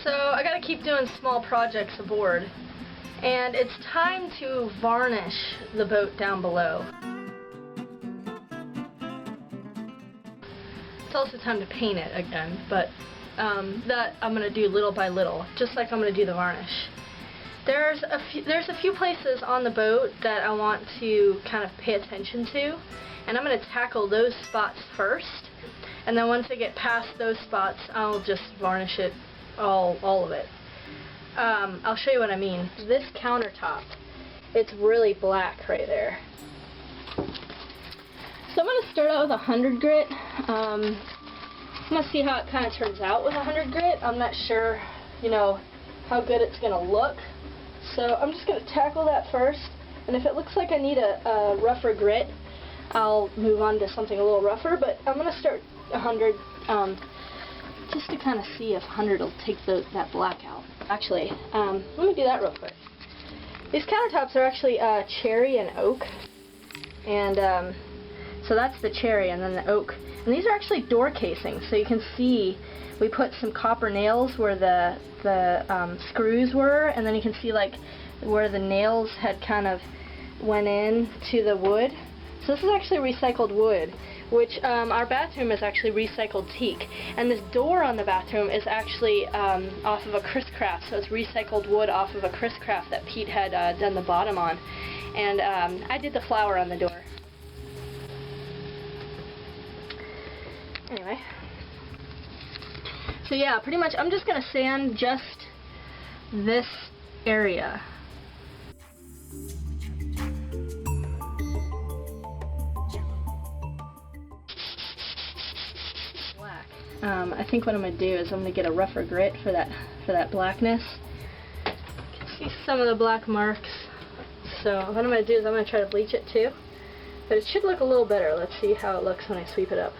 So I gotta keep doing small projects aboard, and it's time to varnish the boat down below. It's also time to paint it again, but that I'm gonna do little by little, just like I'm gonna do the varnish. There's a few places on the boat that I want to kind of pay attention to, and I'm gonna tackle those spots first, and then once I get past those spots, I'll just varnish it, all of it. I'll show you what I mean. This countertop, it's really black right there. So I'm gonna start out with 100 grit. I'm gonna see how it kind of turns out with 100 grit. I'm not sure, you know, how good it's gonna look. So I'm just gonna tackle that first, and if it looks like I need a rougher grit, I'll move on to something a little rougher, but I'm gonna start 100, just to kind of see if 100 will take that black out. Actually, let me do that real quick. These countertops are actually cherry and oak, and so that's the cherry and then the oak. And these are actually door casings, so you can see we put some copper nails where the screws were, and then you can see like where the nails had kind of went in to the wood. So this is actually recycled wood, which our bathroom is actually recycled teak, and this door on the bathroom is actually off of a Chris Craft, so it's recycled wood off of a Chris Craft that Pete had done the bottom on, and I did the flower on the door. Anyway, so yeah, pretty much I'm just gonna sand just this area. Black. I think what I'm gonna do is I'm gonna get a rougher grit for that blackness. You can see some of the black marks. So what I'm gonna do is I'm gonna try to bleach it too, but it should look a little better. Let's see how it looks when I sweep it up.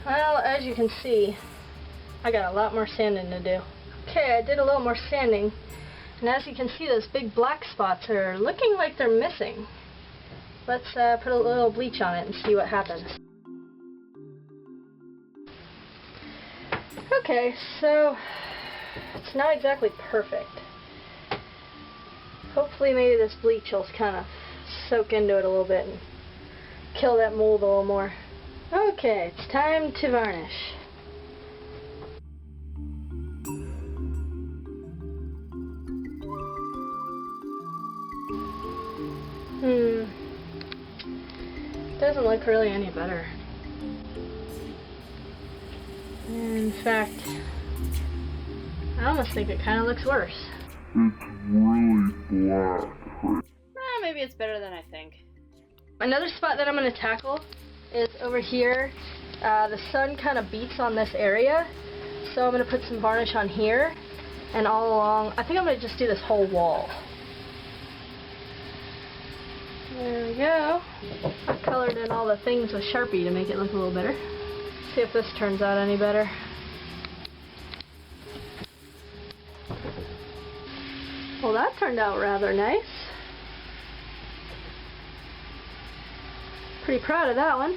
Well, as you can see, I got a lot more sanding to do. Okay, I did a little more sanding, and as you can see, those big black spots are looking like they're missing. Let's put a little bleach on it and see what happens. Okay, so it's not exactly perfect. Hopefully maybe this bleach will kind of soak into it a little bit and kill that mold a little more. Okay, it's time to varnish. Doesn't look really any better. In fact, I almost think it kind of looks worse. It's really black. Maybe it's better than I think. Another spot that I'm going to tackle is over here. The sun kind of beats on this area, so I'm going to put some varnish on here and all along. I think I'm going to just do this whole wall. There we go. I colored in all the things with Sharpie to make it look a little better. See if this turns out any better. Well, that turned out rather nice. Pretty proud of that one.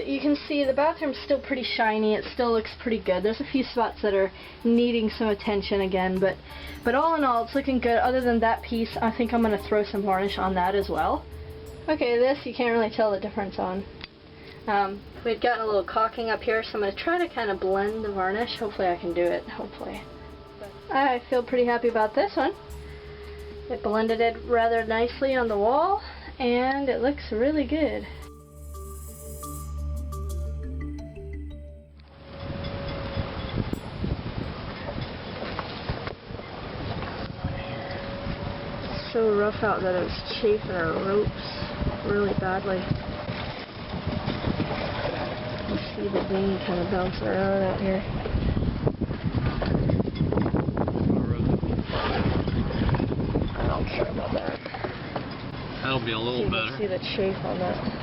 You can see the bathroom's still pretty shiny. It still looks pretty good. There's a few spots that are needing some attention again, but all in all, it's looking good. Other than that piece, I think I'm going to throw some varnish on that as well. Okay, this you can't really tell the difference on. We'd gotten a little caulking up here, so I'm going to try to kind of blend the varnish. Hopefully I can do it, hopefully. But I feel pretty happy about this one. It blended it rather nicely on the wall, and it looks really good. It's so rough out that it was chafing our ropes really badly. You see the dinghy kind of bouncing around out here. I don't care about that. That'll be a little better. See the chafe on that line.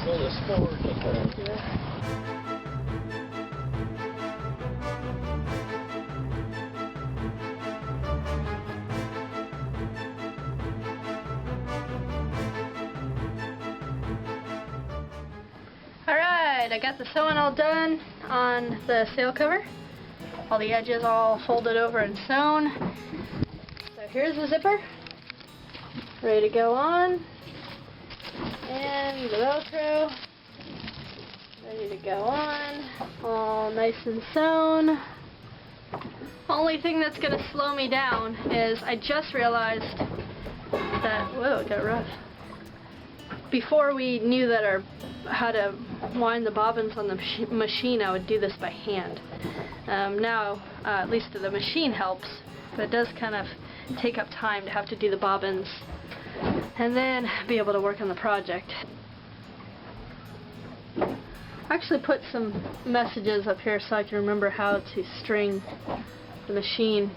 Pull this forward just a little bit. Alright, I got the sewing all done on the sail cover. All the edges all folded over and sewn. So here's the zipper. Ready to go on. And the Velcro. Ready to go on. All nice and sewn. Only thing that's going to slow me down is I just realized that, whoa, it got rough. Before we knew that how to wind the bobbins on the machine, I would do this by hand. Now, at least the machine helps, but it does kind of take up time to have to do the bobbins and then be able to work on the project. I actually put some messages up here so I can remember how to string the machine.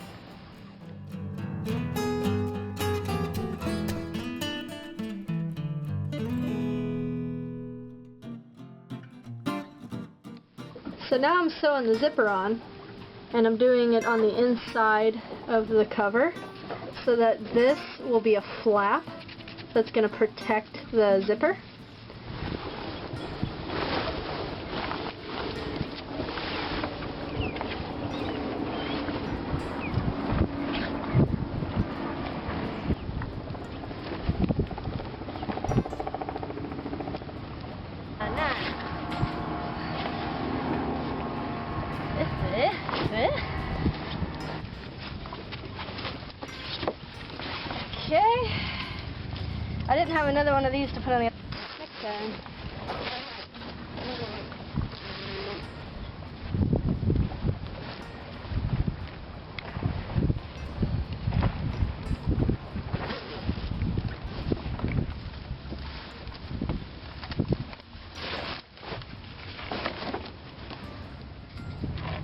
So now I'm sewing the zipper on, and I'm doing it on the inside of the cover so that this will be a flap that's going to protect the zipper. Okay. I didn't have another one of these to put on the next time.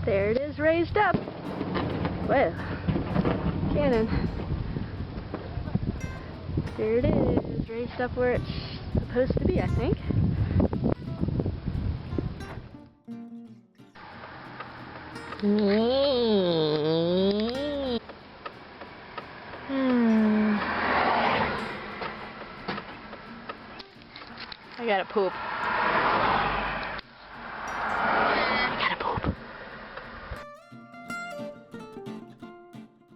There it is, raised up. Whoa. Cannon. There it is, raised up where it's supposed to be, I think. I gotta poop.